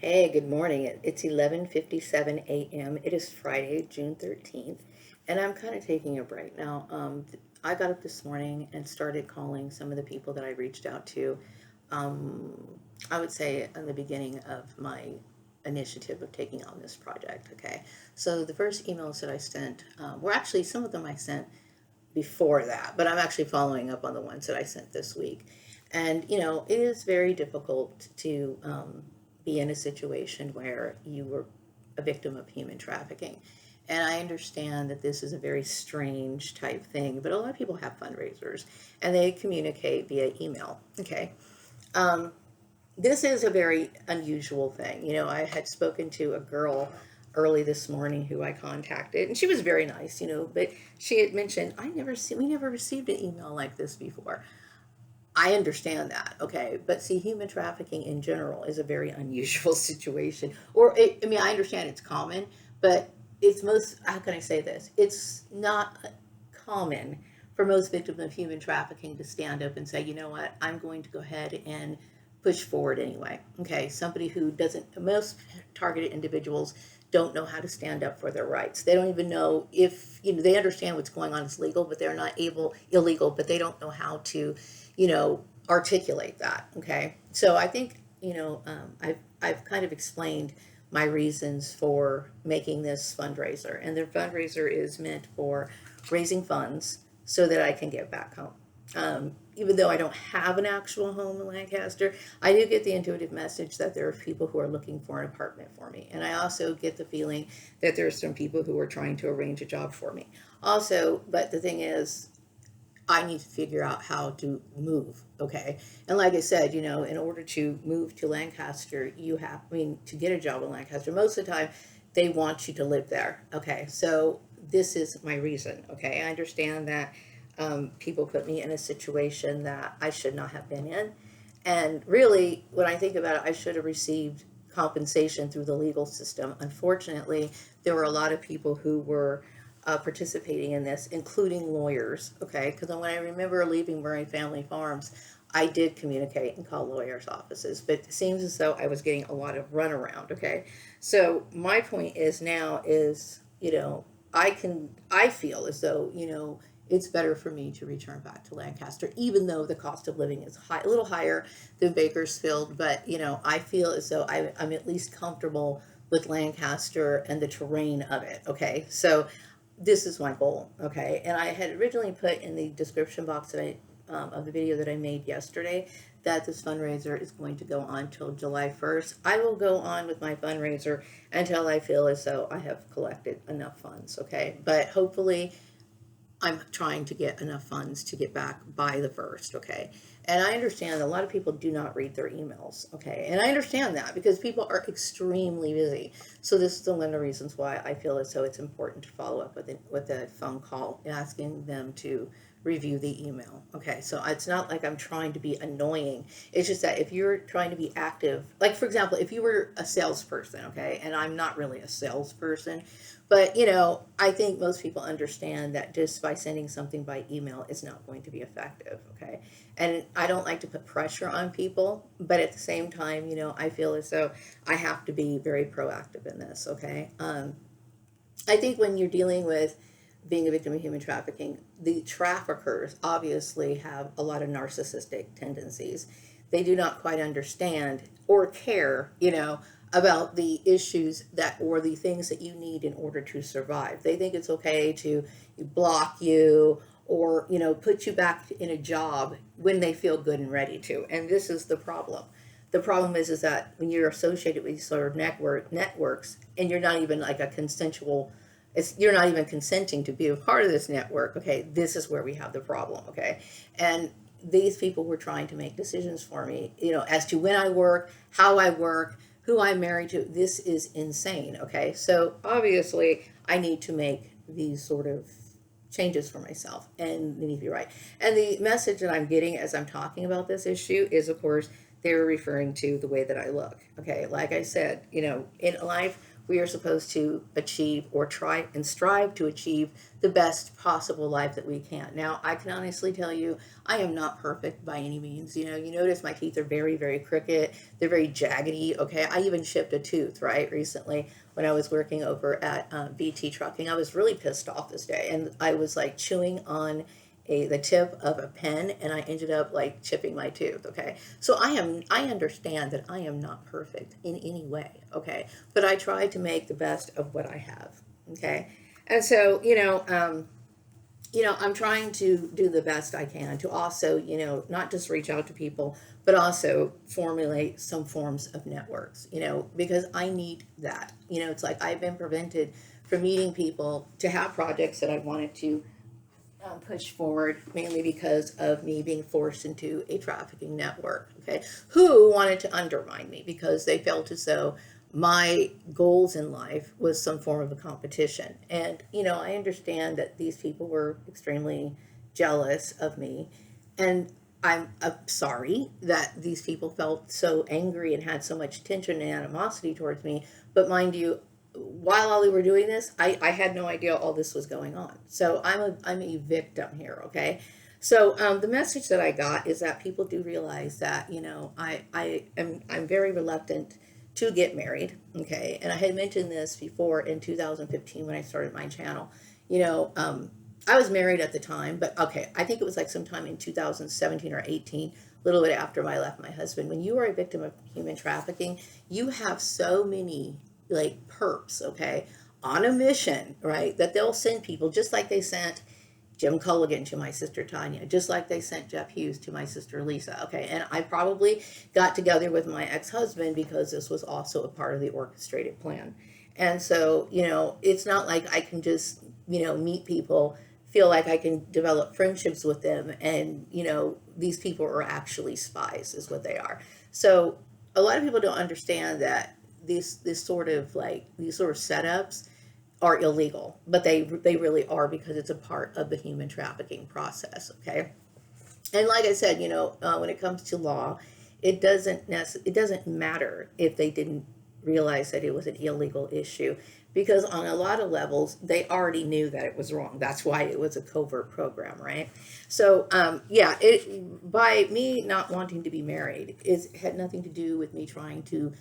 Hey, good morning. It's 11:57 a.m. It is Friday, June 13th, and I'm kind of taking a break now. I got up this morning and started calling some of the people that I reached out to. Um, I would say in the beginning of my initiative of taking on this project. Okay, so the first emails that I sent were actually some of them I sent before that, but I'm actually following up on the ones that I sent this week. And, it is very difficult to be in a situation where you were a victim of human trafficking. And I understand that this is a very strange type thing, but a lot of people have fundraisers and they communicate via email. Okay. Um, this is a very unusual thing. I had spoken to a girl early this morning who I contacted, and she was very nice, but she had mentioned, we never received an email like this before. I understand that, okay, but see, human trafficking in general is a very unusual situation. I understand it's common, but how can I say this? It's not common for most victims of human trafficking to stand up and say, you know what, I'm going to go ahead and push forward anyway. Okay, somebody who doesn't, most targeted individuals don't know how to stand up for their rights. They don't even know if, they understand what's going on is legal, but they're not illegal, but they don't know how to, articulate that. Okay, so I think, I've kind of explained my reasons for making this fundraiser, and the fundraiser is meant for raising funds so that I can get back home. Even though I don't have an actual home in Lancaster, I do get the intuitive message that there are people who are looking for an apartment for me. And I also get the feeling that there are some people who are trying to arrange a job for me. Also, but the thing is, I need to figure out how to move. Okay. And like I said, in order to move to Lancaster, to get a job in Lancaster, most of the time they want you to live there. Okay. So this is my reason. Okay. I understand that people put me in a situation that I should not have been in. And really, when I think about it, I should have received compensation through the legal system. Unfortunately, there were a lot of people who were participating in this, including lawyers. Okay, because when I remember leaving Murray Family Farms, I did communicate and call lawyers' offices, but it seems as though I was getting a lot of runaround. Okay, so my point is now is I feel as though it's better for me to return back to Lancaster, even though the cost of living is a little higher than Bakersfield. But I feel as though I'm at least comfortable with Lancaster and the terrain of it. Okay, so this is my goal. Okay, and I had originally put in the description box of the video that I made yesterday that this fundraiser is going to go on till July 1st. I will go on with my fundraiser until I feel as though I have collected enough funds. Okay, but hopefully I'm trying to get enough funds to get back by the first, okay? And I understand that a lot of people do not read their emails, okay? And I understand that because people are extremely busy. So this is one of the reasons why I feel as though it's important to follow up with a phone call asking them to review the email. Okay, so it's not like I'm trying to be annoying. It's just that if you're trying to be active, like for example, if you were a salesperson, okay, and I'm not really a salesperson, but I think most people understand that just by sending something by email is not going to be effective. Okay, and I don't like to put pressure on people, but at the same time, I feel as though I have to be very proactive in this. Okay, I think when you're dealing with being a victim of human trafficking, the traffickers obviously have a lot of narcissistic tendencies. They do not quite understand or care, about the issues that or the things that you need in order to survive. They think it's okay to block you or, put you back in a job when they feel good and ready to. And this is the problem. The problem is that when you're associated with these sort of networks and you're not even like a consensual you're not even consenting to be a part of this network. Okay, this is where we have the problem. Okay, and these people were trying to make decisions for me, as to when I work, how I work, who I'm married to. This is insane. Okay, so obviously I need to make these sort of changes for myself and they need to be right. And the message that I'm getting as I'm talking about this issue is, of course, they're referring to the way that I look. Okay, like I said, in life We are supposed to achieve or try and strive to achieve the best possible life that we can. Now, I can honestly tell you, I am not perfect by any means. You notice my teeth are very, very crooked. They're very jaggedy. Okay. I even chipped a tooth, right, recently when I was working over at BT Trucking. I was really pissed off this day, and I was like chewing on the tip of a pen, and I ended up like chipping my tooth. Okay, so I understand that I am not perfect in any way. Okay, but I try to make the best of what I have. Okay, and so I'm trying to do the best I can to also, not just reach out to people, but also formulate some forms of networks, because I need that. It's like I've been prevented from meeting people to have projects that I wanted to push forward, mainly because of me being forced into a trafficking network, okay, who wanted to undermine me because they felt as though my goals in life was some form of a competition. And, I understand that these people were extremely jealous of me. And I'm sorry that these people felt so angry and had so much tension and animosity towards me. But mind you, while all we were doing this, I had no idea all this was going on. So I'm a victim here, okay? So the message that I got is that people do realize that I'm very reluctant to get married, okay? And I had mentioned this before in 2015 when I started my channel. I was married at the time, but okay, I think it was like sometime in 2017 or 18, a little bit after I left my husband. When you are a victim of human trafficking, you have so many like perps, okay, on a mission, right? That they'll send people just like they sent Jim Culligan to my sister Tanya, just like they sent Jeff Hughes to my sister Lisa, okay? And I probably got together with my ex-husband because this was also a part of the orchestrated plan. And so, it's not like I can just, meet people, feel like I can develop friendships with them, and, these people are actually spies, is what they are. So a lot of people don't understand that these sort of setups are illegal, but they really are, because it's a part of the human trafficking process. Okay, and like I said, when it comes to law, it doesn't matter if they didn't realize that it was an illegal issue, because on a lot of levels they already knew that it was wrong. That's why it was a covert program, right? So yeah, it by me not wanting to be married, it had nothing to do with me trying to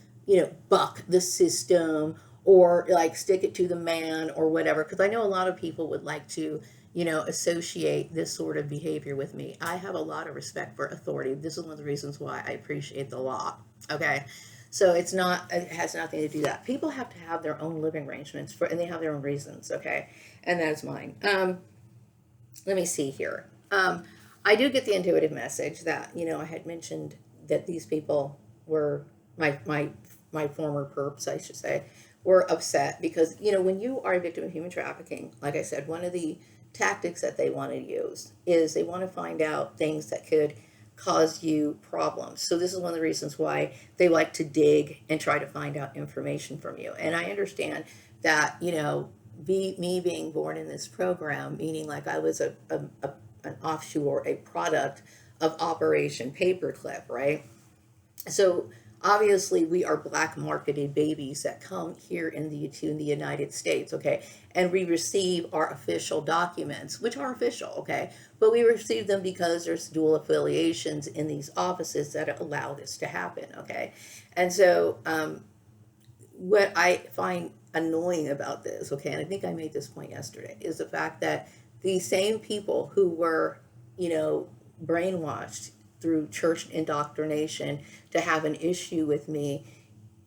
buck the system or like stick it to the man or whatever, because I know a lot of people would like to associate this sort of behavior with me. I have a lot of respect for authority. This is one of the reasons why I appreciate the law. Okay. So it has nothing to do that. People have to have their own living arrangements and they have their own reasons. Okay. And that's mine. Let me see here. I do get the intuitive message that, I had mentioned that these people were my former perps, I should say, were upset because, when you are a victim of human trafficking, like I said, one of the tactics that they want to use is they want to find out things that could cause you problems. So this is one of the reasons why they like to dig and try to find out information from you. And I understand that, me being born in this program, meaning like I was an offshoot or a product of Operation Paperclip, right? So obviously we are black marketed babies that come here in the United States, okay, and we receive our official documents, which are official, okay, but we receive them because there's dual affiliations in these offices that allow this to happen, okay. And so what I find annoying about this, okay, and I think I made this point yesterday, is the fact that these same people who were, brainwashed through church indoctrination to have an issue with me,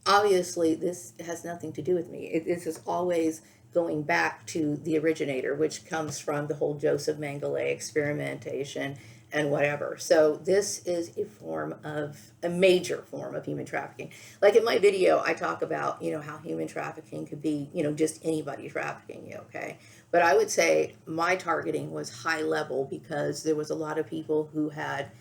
obviously this has nothing to do with me. This is always going back to the originator, which comes from the whole Joseph Mengele experimentation and whatever. So this is a major form of human trafficking. Like in my video, I talk about, how human trafficking could be, just anybody trafficking you, okay? But I would say my targeting was high level because there was a lot of people who had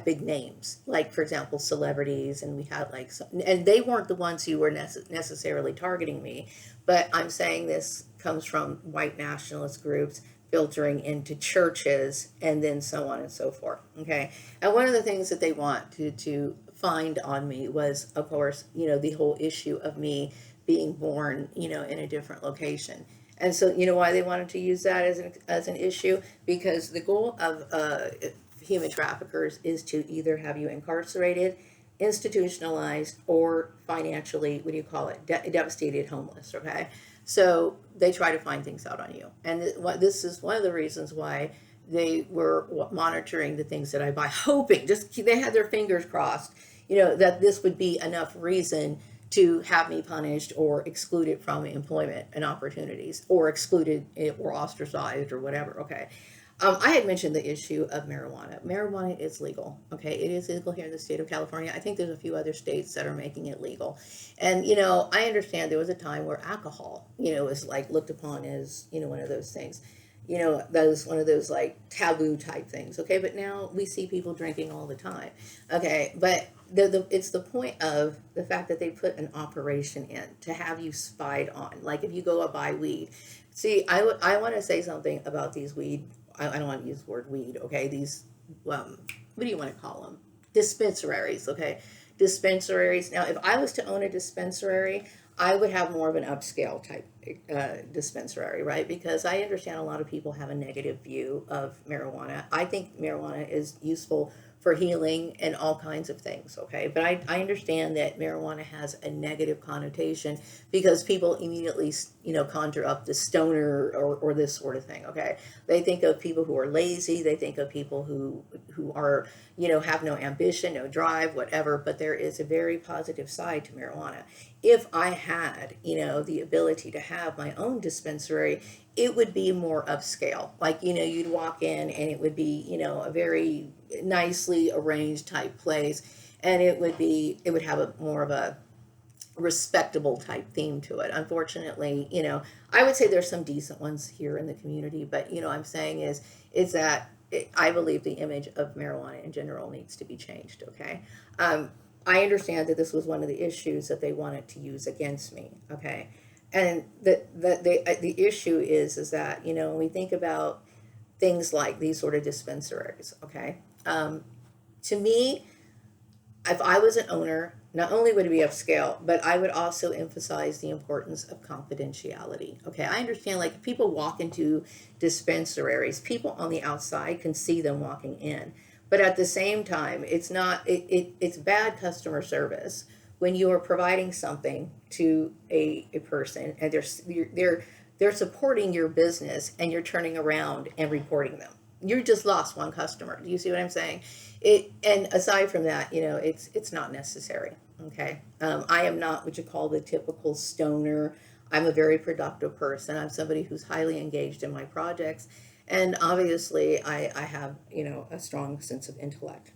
big names, like for example celebrities, and we had like some, and they weren't the ones who were necessarily targeting me, but I'm saying this comes from white nationalist groups filtering into churches and then so on and so forth, okay. And one of the things that they want to find on me was, of course, the whole issue of me being born, in a different location. And so, you know why they wanted to use that as an issue? Because the goal of human traffickers is to either have you incarcerated, institutionalized, or financially, what do you call it, devastated, homeless. Okay, so they try to find things out on you, and this is one of the reasons why they were monitoring the things that I buy, hoping, just they had their fingers crossed, that this would be enough reason to have me punished or excluded from employment and opportunities, or excluded or ostracized or whatever. Okay. I had mentioned the issue of marijuana. Marijuana is legal. Okay. It is legal here in the state of California. I think there's a few other states that are making it legal. And, I understand there was a time where alcohol, was like looked upon as, one of those things. That was one of those like taboo type things. Okay. But now we see people drinking all the time. Okay. But it's the point of the fact that they put an operation in to have you spied on. Like if you go up buy weed. See, I want to say something about these weed. I don't want to use the word weed. Okay. These, what do you want to call them? Dispensaries. Okay. Dispensaries. Now, if I was to own a dispensary, I would have more of an upscale type dispensary, right? Because I understand a lot of people have a negative view of marijuana. I think marijuana is useful for healing and all kinds of things, okay? But I understand that marijuana has a negative connotation because people immediately, conjure up the stoner or this sort of thing, okay? They think of people who are lazy. They think of people who are, have no ambition, no drive, whatever. But there is a very positive side to marijuana. If I had, the ability to have my own dispensary, it would be more upscale. Like, you'd walk in and it would be, a very nicely arranged type place. And it would have a more of a respectable type theme to it. Unfortunately, I would say there's some decent ones here in the community, but, I'm saying is that I believe the image of marijuana in general needs to be changed. Okay. I understand that this was one of the issues that they wanted to use against me. Okay. And the issue is that, when we think about things like these sort of dispensaries, okay, to me, if I was an owner, not only would it be upscale, but I would also emphasize the importance of confidentiality. Okay, I understand like if people walk into dispensaries, people on the outside can see them walking in. But at the same time, it's bad customer service when you are providing something to a person and they're supporting your business and you're turning around and reporting them. You just lost one customer. Do you see what I'm saying? And aside from that, it's not necessary. Okay, I am not what you call the typical stoner. I'm a very productive person. I'm somebody who's highly engaged in my projects, and obviously, I have a strong sense of intellect.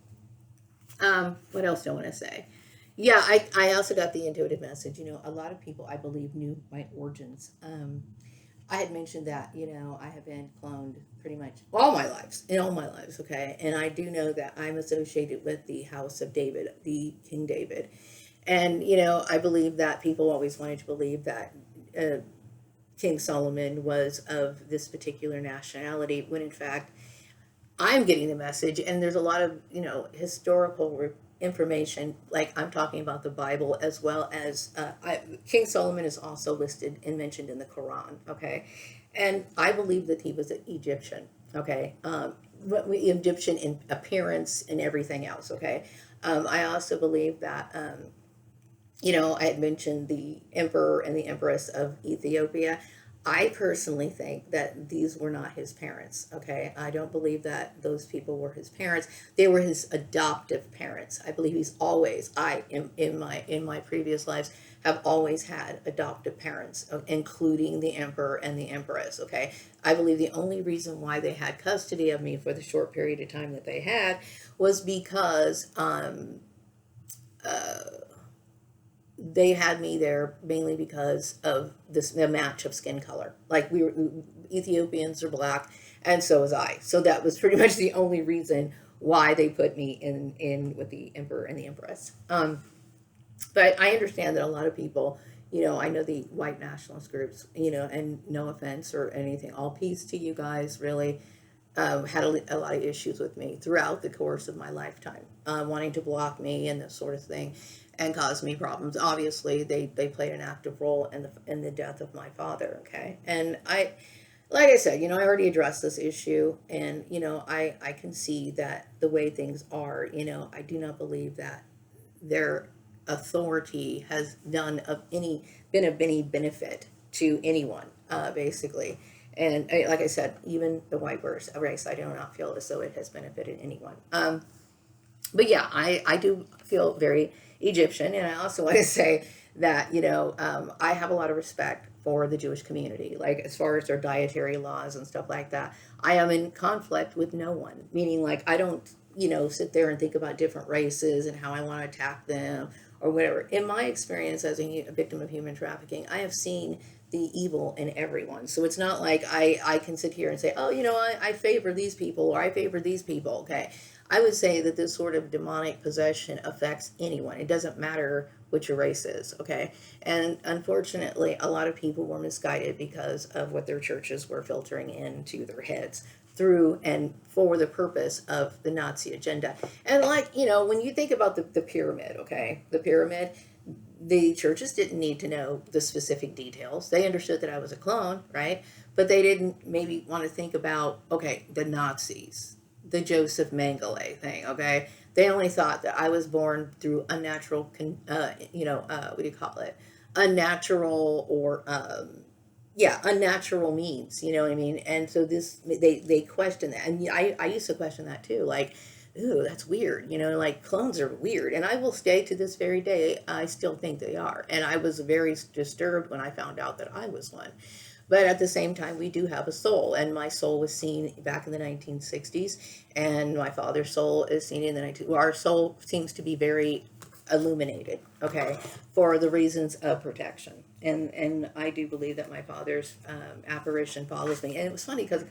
What else do I want to say? Yeah, I also got the intuitive message. A lot of people I believe knew my origins. I had mentioned that, I have been cloned pretty much in all my lives, okay? And I do know that I'm associated with the House of David, the King David. And, I believe that people always wanted to believe that King Solomon was of this particular nationality, when in fact, I'm getting the message, and there's a lot of, historical information, like I'm talking about the Bible, as well as King Solomon is also listed and mentioned in the Quran, okay? And I believe that he was an Egyptian, okay? Egyptian in appearance and everything else, okay? I also believe that, I had mentioned the emperor and the empress of Ethiopia. I personally think that these were not his parents. Okay, I don't believe that those people were his parents. They were his adoptive parents. I believe in my previous lives have always had adoptive parents, including the emperor and the empress. Okay, I believe the only reason why they had custody of me for the short period of time that they had was because they had me there mainly because of the match of skin color. Like Ethiopians are black, and so was I. So that was pretty much the only reason why they put me in with the emperor and the empress. But I understand that a lot of people, I know the white nationalist groups, and no offense or anything, all peace to you guys, really. Had a lot of issues with me throughout the course of my lifetime, wanting to block me and this sort of thing. and caused me problems. Obviously, they played an active role in the death of my father. Okay, and like I said, I already addressed this issue, and I can see that the way things are, I do not believe that their authority has been of any benefit to anyone, basically. And like I said, even the white race, I do not feel as though it has benefited anyone. But yeah, I do feel very Egyptian, and I also want to say that I have a lot of respect for the Jewish community, like as far as their dietary laws and stuff like that. I am in conflict with no one, meaning like I don't sit there and think about different races and how I want to attack them or whatever. In my experience as a victim of human trafficking, I have seen the evil in everyone. So it's not like I can sit here and say, oh, I favor these people or I favor these people. Okay. I would say that this sort of demonic possession affects anyone. It doesn't matter what your race is, okay? And unfortunately, a lot of people were misguided because of what their churches were filtering into their heads through and for the purpose of the Nazi agenda. And like, when you think about the pyramid, okay? The pyramid, the churches didn't need to know the specific details. They understood that I was a clone, right? But they didn't maybe want to think about, okay, the Nazis, the Joseph Mengele thing, okay? They only thought that I was born through unnatural, what do you call it? Unnatural or, yeah, unnatural means, you know what I mean? And so they question that. And I used to question that too. Like, ooh, that's weird. Like clones are weird. And I will stay to this very day. I still think they are. And I was very disturbed when I found out that I was one. But at the same time, we do have a soul, and my soul was seen back in the 1960s, and my father's soul is seen in the 19. Well, our soul seems to be very illuminated, okay, for the reasons of protection. And I do believe that my father's apparition follows me. And it was funny because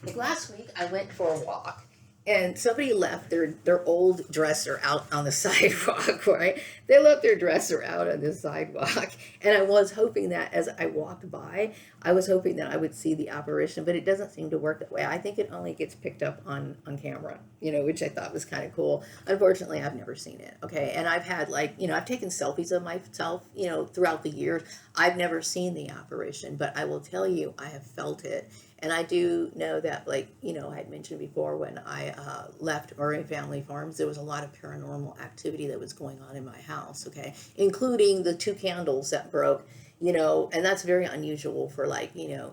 like last week, I went for a walk, and somebody left their old dresser out on the sidewalk, right? They left their dresser out on the sidewalk. And I was hoping that as I walked by, I was hoping that I would see the apparition, but it doesn't seem to work that way. I think it only gets picked up on camera, which I thought was kind of cool. Unfortunately, I've never seen it, okay? And I've had I've taken selfies of myself, throughout the years. I've never seen the apparition, but I will tell you, I have felt it. And I do know that, I had mentioned before, when I left Murray Family Farms, there was a lot of paranormal activity that was going on in my house, okay? Including the 2 candles that broke, and that's very unusual for,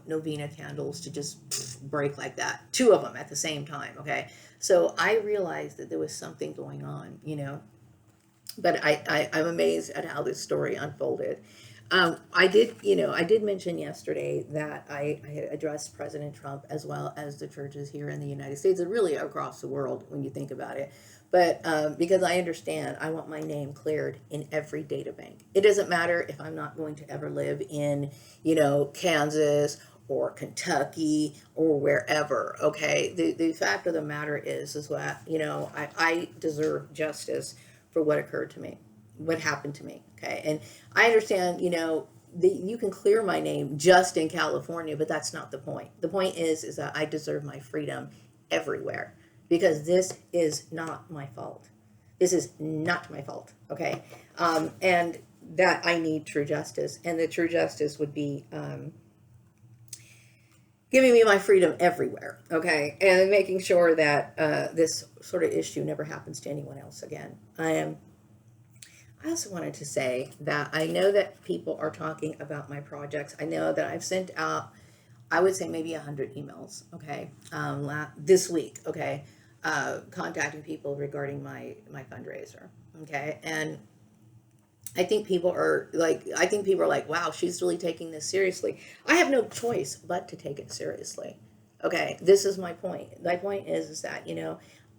novena candles to just break like that. 2 of them at the same time, okay? So I realized that there was something going on, But I'm amazed at how this story unfolded. I did mention yesterday that I had addressed President Trump as well as the churches here in the United States and really across the world when you think about it. But because I understand, I want my name cleared in every data bank. It doesn't matter if I'm not going to ever live in, Kansas or Kentucky or wherever. Okay, the fact of the matter is what I deserve justice for what occurred to me, what happened to me. Okay, and I understand, you can clear my name just in California, but that's not the point. The point is that I deserve my freedom everywhere because this is not my fault. This is not my fault. Okay, and that I need true justice, and the true justice would be giving me my freedom everywhere. Okay, and making sure that this sort of issue never happens to anyone else again. I also wanted to say that I know that people are talking about my projects. I know that I've sent out, I would say maybe 100 emails, okay, this week, okay, contacting people regarding my fundraiser, okay, and I think people are like, wow, she's really taking this seriously. I have no choice but to take it seriously. Okay, this is my point. My point is that,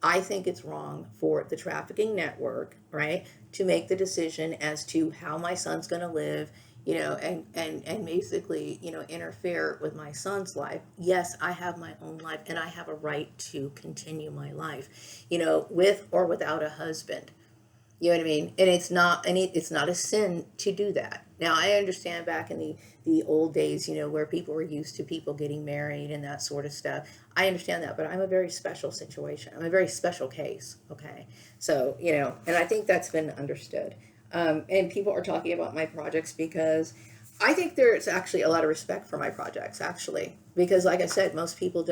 I think it's wrong for the trafficking network, right, to make the decision as to how my son's going to live, and basically, interfere with my son's life. Yes, I have my own life and I have a right to continue my life, with or without a husband. You know what I mean? And it's not a sin to do that. Now, I understand back in the old days, where people were used to people getting married and that sort of stuff. I understand that, but I'm a very special situation. I'm a very special case, okay? So, and I think that's been understood. And people are talking about my projects because I think there's actually a lot of respect for my projects, actually, because like I said, most people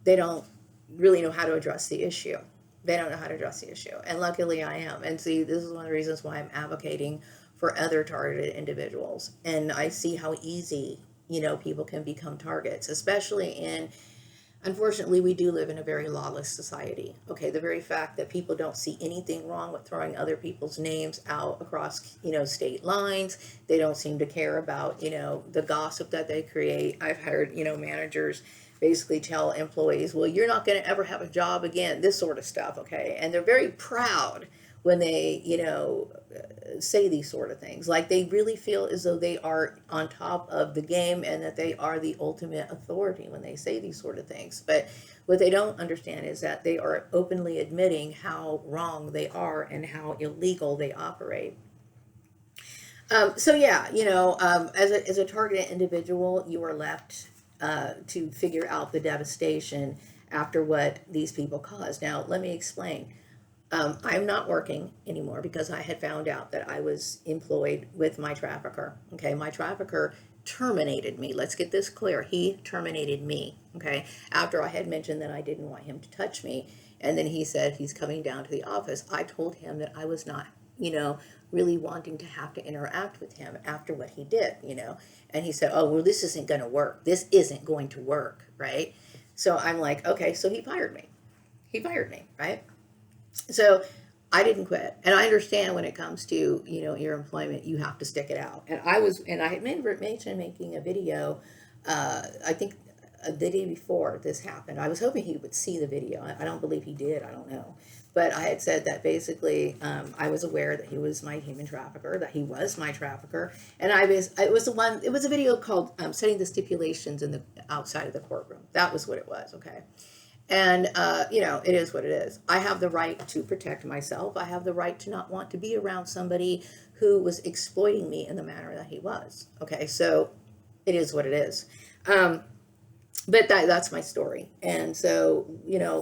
they don't really know how to address the issue. They don't know how to address the issue. And luckily I am. And see, this is one of the reasons why I'm advocating for other targeted individuals. And I see how easy, people can become targets, especially in, unfortunately, we do live in a very lawless society. Okay, the very fact that people don't see anything wrong with throwing other people's names out across, state lines. They don't seem to care about, the gossip that they create. I've heard, managers basically tell employees, well, you're not going to ever have a job again, this sort of stuff, okay? And they're very proud when they, say these sort of things. Like they really feel as though they are on top of the game and that they are the ultimate authority when they say these sort of things. But what they don't understand is that they are openly admitting how wrong they are and how illegal they operate. So yeah, as a targeted individual, you are left to figure out the devastation after what these people caused. Now, let me explain. I'm not working anymore because I had found out that I was employed with my trafficker. Okay, my trafficker terminated me. Let's get this clear. He terminated me. Okay, after I had mentioned that I didn't want him to touch me, and then he said he's coming down to the office. I told him that I was not, really wanting to have to interact with him after what he did. And he said, "Oh, well, this isn't going to work. This isn't going to work, right?" So I'm like, okay, so he fired me. He fired me, right? So I didn't quit. And I understand when it comes to, your employment, you have to stick it out. And I had mentioned making a video, I think the day before this happened. I was hoping he would see the video. I don't believe he did. I don't know. But I had said that basically I was aware that he was my human trafficker, that he was my trafficker. And it was a video called Setting the Stipulations in the Outside of the Courtroom. That was what it was, okay? And, it is what it is. I have the right to protect myself. I have the right to not want to be around somebody who was exploiting me in the manner that he was. Okay, so it is what it is. But that's my story. And so,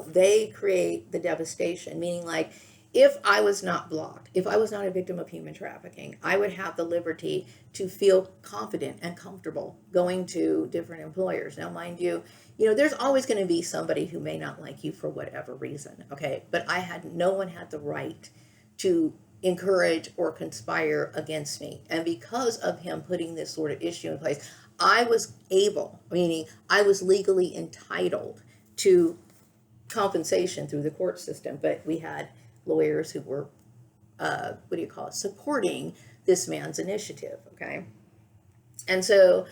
they create the devastation, meaning like, if I was not blocked, if I was not a victim of human trafficking, I would have the liberty to feel confident and comfortable going to different employers. Now, mind you, there's always going to be somebody who may not like you for whatever reason, okay? But no one had the right to encourage or conspire against me. And because of him putting this sort of issue in place, I was able, meaning I was legally entitled to compensation through the court system, but we had lawyers who were, supporting this man's initiative, okay? And so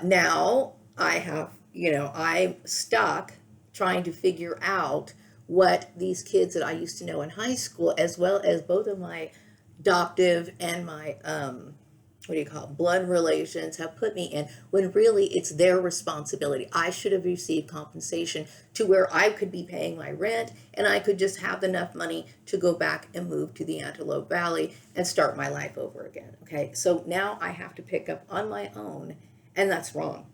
now I have, I'm stuck trying to figure out what these kids that I used to know in high school, as well as both of my adoptive and my, blood relations have put me in, when really it's their responsibility. I should have received compensation to where I could be paying my rent and I could just have enough money to go back and move to the Antelope Valley and start my life over again. Okay, so now I have to pick up on my own, and that's wrong.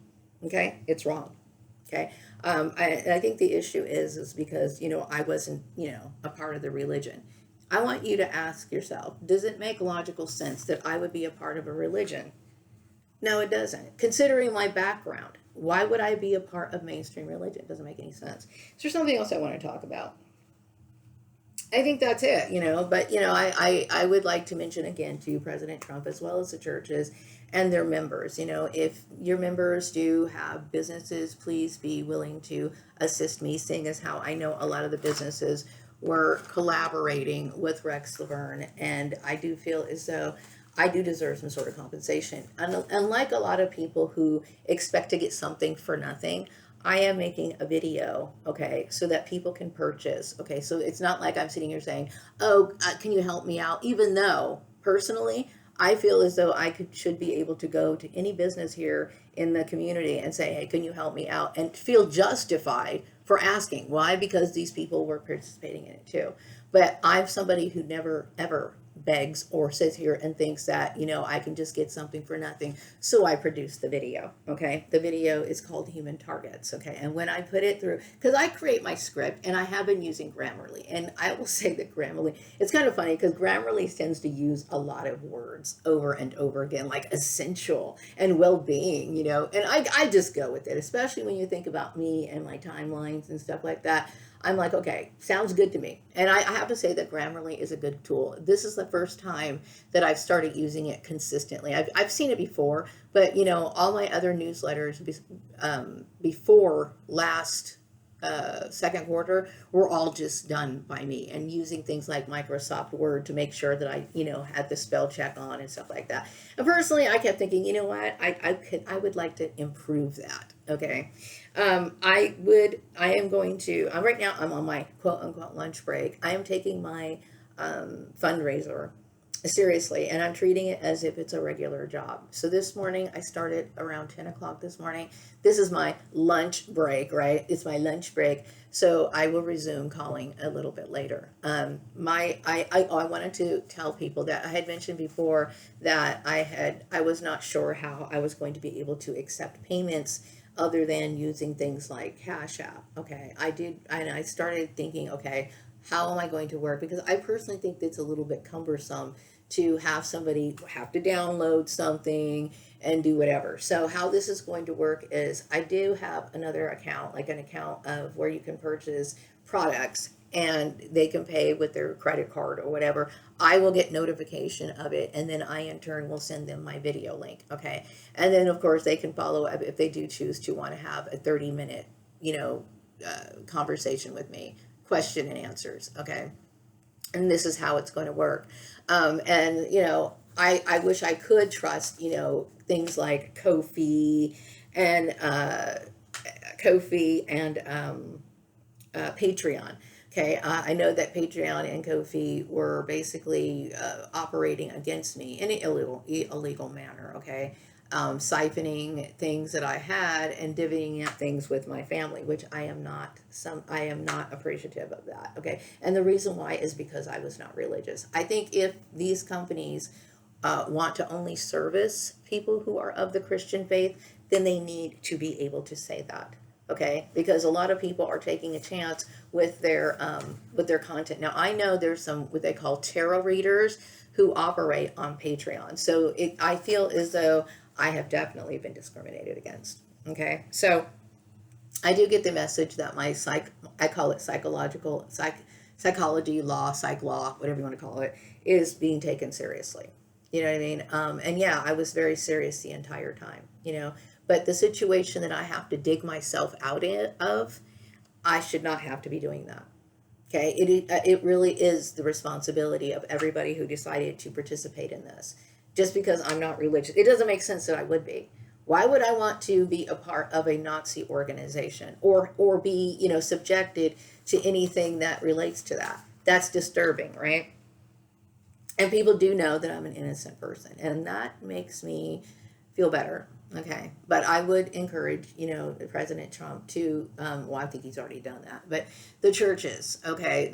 Okay, it's wrong. Okay, I think the issue is because I wasn't a part of the religion. I want you to ask yourself, does it make logical sense that I would be a part of a religion? No, it doesn't. Considering my background, why would I be a part of mainstream religion? It doesn't make any sense. Is there something else I want to talk about? I think that's it, but, I would like to mention again to President Trump, as well as the churches and their members, if your members do have businesses, please be willing to assist me, seeing as how I know a lot of the businesses were collaborating with Rex Laverne, and I do feel as though I do deserve some sort of compensation. And unlike a lot of people who expect to get something for nothing, I am making a video, okay, so that people can purchase, okay? So it's not like I'm sitting here saying, oh, can you help me out? Even though, personally, I feel as though should be able to go to any business here in the community and say, hey, can you help me out? And feel justified for asking. Why? Because these people were participating in it too. But I'm somebody who never, ever begs or sits here and thinks that, I can just get something for nothing. So I produce the video, okay? The video is called Human Targets, okay? And when I put it through, because I create my script and I have been using Grammarly, and I will say that Grammarly, it's kind of funny because Grammarly tends to use a lot of words over and over again, like essential and well-being, and I just go with it, especially when you think about me and my timelines and stuff like that. I'm like, okay, sounds good to me. And I have to say that Grammarly is a good tool. This is the first time that I've started using it consistently. I've seen it before, but all my other newsletters before last second quarter were all just done by me and using things like Microsoft Word to make sure that I, had the spell check on and stuff like that. And personally, I kept thinking, you know what, I would like to improve that. Okay. Right now I'm on my quote unquote lunch break. I am taking my fundraiser seriously, and I'm treating it as if it's a regular job. So this morning I started around 10 o'clock this morning. This is my lunch break, right? It's my lunch break. So I will resume calling a little bit later. I wanted to tell people that I had mentioned before that I was not sure how I was going to be able to accept payments other than using things like Cash App. Okay, I started thinking, okay, how am I going to work? Because I personally think it's a little bit cumbersome to have somebody have to download something and do whatever. So how this is going to work is I do have another account, like an account of where you can purchase products and they can pay with their credit card or whatever. I will get notification of it, and then I in turn will send them my video link. Okay, and then of course they can follow up if they do choose to want to have a 30-minute conversation with me, question and answers. Okay, and this is how it's going to work. I wish I could trust things like Ko-fi and Patreon. Okay, I know that Patreon and Ko-fi were basically operating against me in an illegal manner. Okay, siphoning things that I had and divvying up things with my family, which I am not appreciative of that. Okay, and the reason why is because I was not religious. I think if these companies want to only service people who are of the Christian faith, then they need to be able to say that. Okay, because a lot of people are taking a chance with their content. Now I know there's some what they call tarot readers who operate on Patreon. So I feel as though I have definitely been discriminated against. Okay, so I do get the message that I call it psychology law, psych law, whatever you want to call it, is being taken seriously. You know what I mean? And yeah, I was very serious the entire time. But the situation that I have to dig myself out of, I should not have to be doing that. Okay, it really is the responsibility of everybody who decided to participate in this. Just because I'm not religious, it doesn't make sense that I would be. Why would I want to be a part of a Nazi organization or be subjected to anything that relates to that? That's disturbing, right? And people do know that I'm an innocent person, and that makes me feel better. Okay, but I would encourage, President Trump to, well, I think he's already done that, but the churches, okay,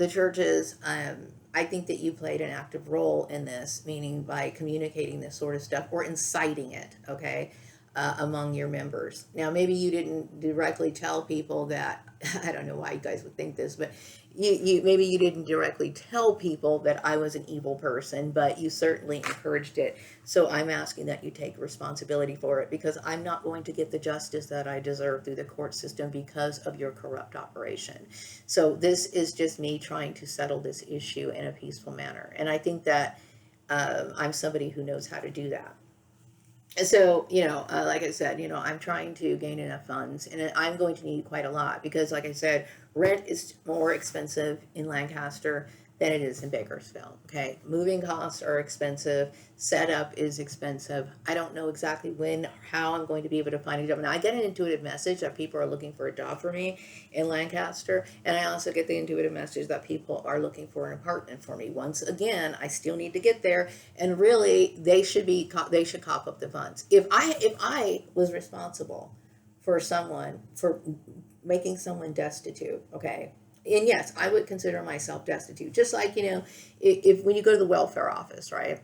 I think that you played an active role in this, meaning by communicating this sort of stuff or inciting it, okay, among your members. Now, maybe you didn't directly tell people that, I don't know why you guys would think this, but maybe you didn't directly tell people that I was an evil person, but you certainly encouraged it. So I'm asking that you take responsibility for it, because I'm not going to get the justice that I deserve through the court system because of your corrupt operation. So this is just me trying to settle this issue in a peaceful manner. And I think that I'm somebody who knows how to do that. And so, like I said, I'm trying to gain enough funds, and I'm going to need quite a lot because, like I said, rent is more expensive in Lancaster than it is in Bakersfield. Okay, moving costs are expensive, setup is expensive. I don't know exactly when or how I'm going to be able to find a job. Now I get an intuitive message that people are looking for a job for me in Lancaster, and I also get the intuitive message that people are looking for an apartment for me. Once again, I still need to get there, and really they should cough up the funds. If I was responsible for making someone destitute, okay, And yes, I would consider myself destitute. Just like, if when you go to the welfare office, right,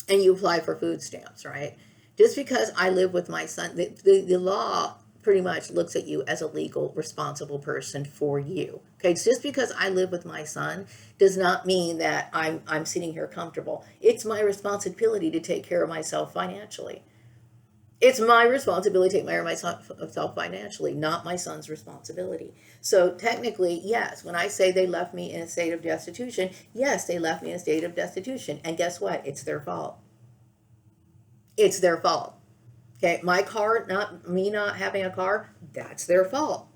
and you apply for food stamps, right? Just because I live with my son, the law pretty much looks at you as a legal, responsible person for you. Okay, it's just because I live with my son does not mean that I'm sitting here comfortable. It's my responsibility to take care of myself financially. It's my responsibility to take care of myself financially, not my son's responsibility. So technically, yes, when I say they left me in a state of destitution, yes, they left me in a state of destitution. And guess what? It's their fault. It's their fault. Okay, my car, not me not having a car, that's their fault.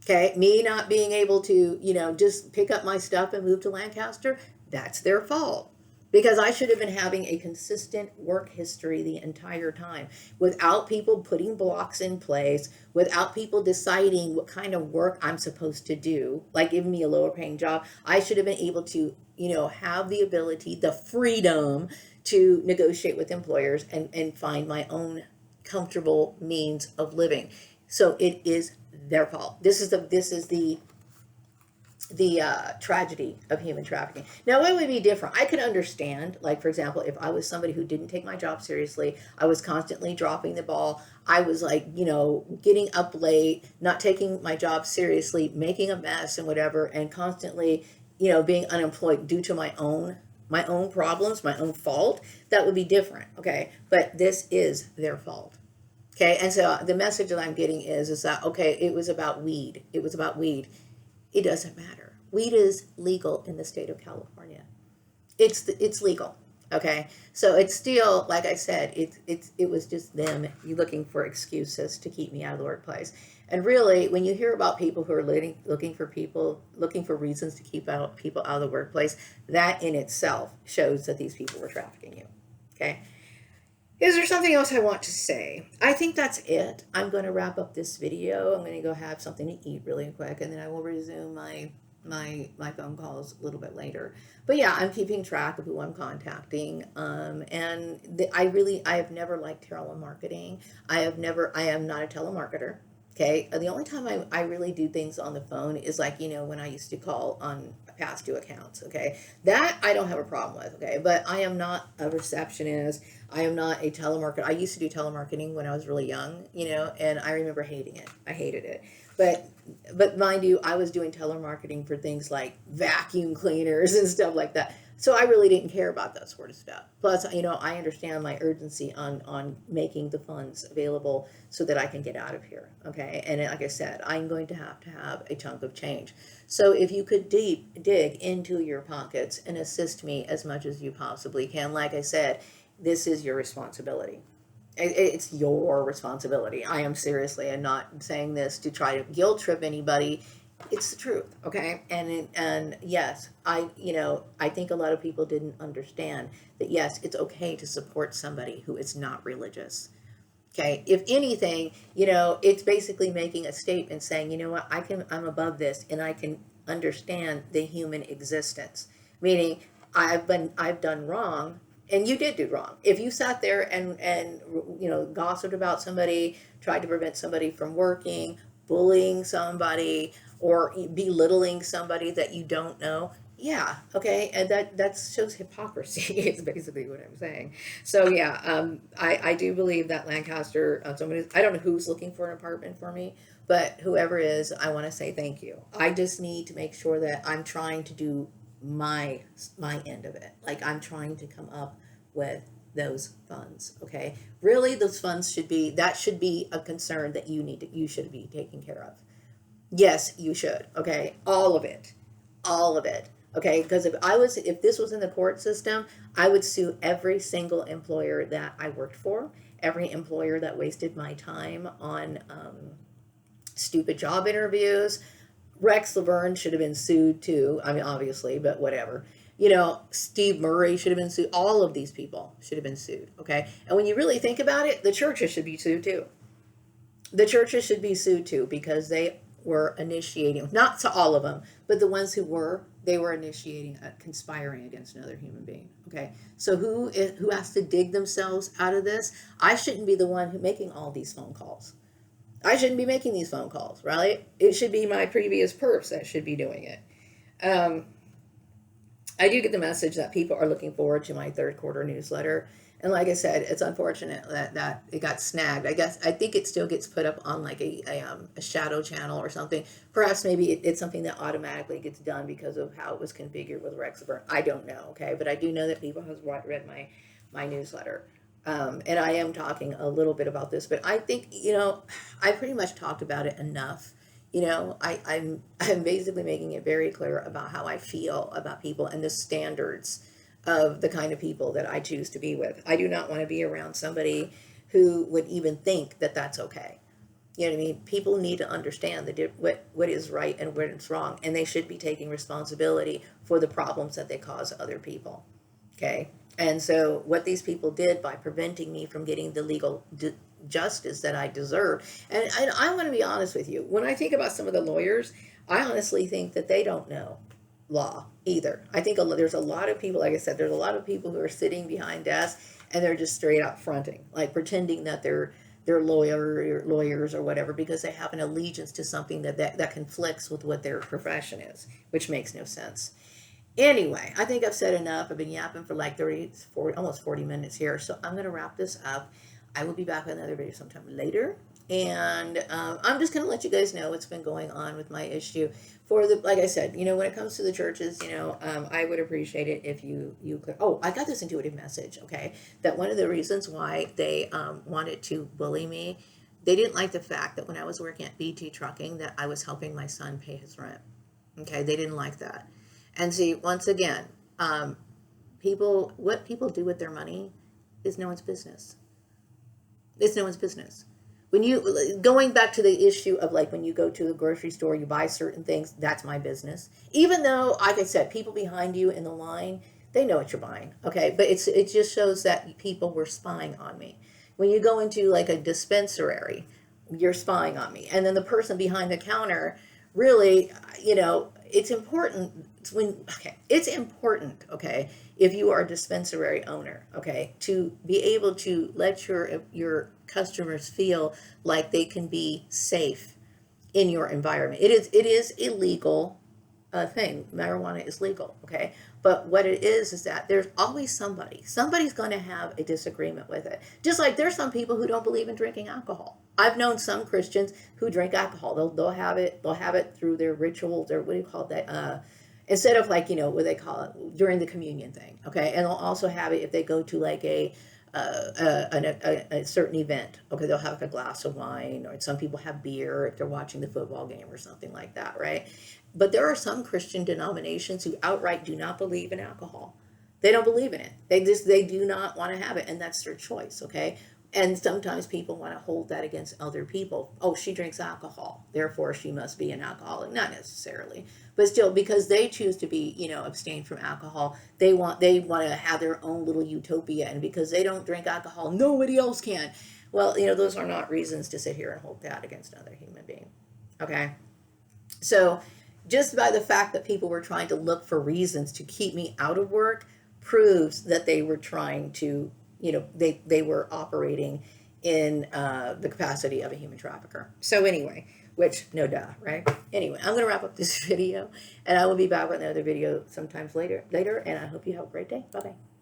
Okay, me not being able to, just pick up my stuff and move to Lancaster, that's their fault. Because I should have been having a consistent work history the entire time without people putting blocks in place, without people deciding what kind of work I'm supposed to do, like giving me a lower paying job. I should have been able to, have the ability, the freedom to negotiate with employers and find my own comfortable means of living. So it is their fault. This is the tragedy of human trafficking. Now, it would be different. I could understand, like, for example, if I was somebody who didn't take my job seriously, I was constantly dropping the ball, I was like, getting up late, not taking my job seriously, making a mess and whatever, and constantly, being unemployed due to my own problems, my own fault, that would be different, okay? But this is their fault. Okay, and so the message that I'm getting is that, okay, it was about weed. It was about weed. It doesn't matter. Weed is legal in the state of California. It's legal. Okay, so it's still, like I said, it was just them looking for excuses to keep me out of the workplace. And really, when you hear about people who are looking for reasons to keep people out of the workplace, that in itself shows that these people were trafficking you. Okay. Is there something else I want to say? I think that's it. I'm going to wrap up this video. I'm going to go have something to eat really quick, and then I will resume my phone calls a little bit later. But yeah, I'm keeping track of who I'm contacting. I have never liked telemarketing. I am not a telemarketer. Okay. The only time I really do things on the phone is like, when I used to call on past due accounts. Okay. That I don't have a problem with. Okay. But I am not a receptionist. I am not a telemarketer. I used to do telemarketing when I was really young, and I remember hating it. I hated it. But mind you, I was doing telemarketing for things like vacuum cleaners and stuff like that. So I really didn't care about that sort of stuff. Plus, I understand my urgency on making the funds available so that I can get out of here. Okay. And like I said, I'm going to have a chunk of change. So if you could dig into your pockets and assist me as much as you possibly can, like I said, this is your responsibility. It's your responsibility. I am seriously, and not saying this to try to guilt trip anybody. It's the truth, okay? And yes, I think a lot of people didn't understand that. Yes, it's okay to support somebody who is not religious. Okay, if anything, it's basically making a statement saying, what, I'm above this, and I can understand the human existence. Meaning, I've done wrong, and you did do wrong. If you sat there and gossiped about somebody, tried to prevent somebody from working, bullying somebody, or belittling somebody that you don't know, yeah, okay, and that shows hypocrisy. Is basically what I'm saying. So yeah, I do believe that Lancaster. I don't know who's looking for an apartment for me, but whoever is, I want to say thank you. I just need to make sure that I'm trying to do my end of it. Like, I'm trying to come up with those funds. Okay, really, those funds should be a concern that you should be taking care of. Yes, you should. Okay, all of it, all of it. Okay, because if this was in the court system, I would sue every single employer that I worked for, every employer that wasted my time on stupid job interviews. Rex Laverne should have been sued too. I mean, obviously, but whatever. Steve Murray should have been sued. All of these people should have been sued. Okay, and when you really think about it, the churches should be sued too. The churches should be sued too, because they were initiating, not to all of them, but the ones they were initiating, conspiring against another human being. Okay, so who has to dig themselves out of this? I shouldn't be the one making all these phone calls. I shouldn't be making these phone calls, right? It should be my previous perps that should be doing it. Um, I do get the message that people are looking forward to my third quarter newsletter. And like I said, it's unfortunate that it got snagged. I think it still gets put up on like a shadow channel or something. Perhaps maybe it's something that automatically gets done because of how it was configured with Rexiburn. I don't know, okay? But I do know that people have read my newsletter. And I am talking a little bit about this, but I think, I pretty much talked about it enough. I'm basically making it very clear about how I feel about people and the standards of the kind of people that I choose to be with. I do not want to be around somebody who would even think that that's okay. You know what I mean? People need to understand what is right and what is wrong, and they should be taking responsibility for the problems that they cause other people. Okay? And so, what these people did by preventing me from getting the legal justice that I deserve, and I want to be honest with you, when I think about some of the lawyers, I honestly think that they don't know law either. I think there's a lot of people, like I said, there's a lot of people who are sitting behind desks and they're just straight out fronting, like pretending that they're lawyers or whatever because they have an allegiance to something that conflicts with what their profession is, which makes no sense. Anyway, I think I've said enough. I've been yapping for like 30, 40, almost 40 minutes here. So I'm going to wrap this up. I will be back with another video sometime later. And I'm just going to let you guys know what's been going on with my issue. Like I said, when it comes to the churches, I would appreciate it if you could. Oh, I got this intuitive message, okay, that one of the reasons why they wanted to bully me, they didn't like the fact that when I was working at BT Trucking that I was helping my son pay his rent. Okay, they didn't like that. And see, once again, what people do with their money is no one's business. It's no one's business. Going back to the issue of like when you go to the grocery store, you buy certain things, that's my business. Even though, like I said, people behind you in the line, they know what you're buying, okay? But it just shows that people were spying on me. When you go into like a dispensary, you're spying on me. And then the person behind the counter, really, it's important it's important, okay, if you are a dispensary owner, okay, to be able to let your customers feel like they can be safe in your environment. It is illegal thing. Marijuana is legal, okay? But what it is that there's always somebody's going to have a disagreement with it. Just like there's some people who don't believe in drinking alcohol. I've known some Christians who drink alcohol. They'll have it through their rituals, or what do you call that? Instead of like, what they call it during the communion thing, okay? And they'll also have it if they go to like a certain event. Okay, they'll have like a glass of wine, or some people have beer if they're watching the football game or something like that, right? But there are some Christian denominations who outright do not believe in alcohol. They don't believe in it. They do not want to have it, and that's their choice, okay? And sometimes people want to hold that against other people. Oh, she drinks alcohol, therefore she must be an alcoholic. Not necessarily, but still, because they choose to be, abstain from alcohol, they want to have their own little utopia, and because they don't drink alcohol, nobody else can. Well, those are not reasons to sit here and hold that against another human being. Okay, so just by the fact that people were trying to look for reasons to keep me out of work proves that they were trying to, they were operating in the capacity of a human trafficker. So anyway, which no duh, right? Anyway, I'm going to wrap up this video, and I will be back with another video sometimes later, and I hope you have a great day. Bye-bye.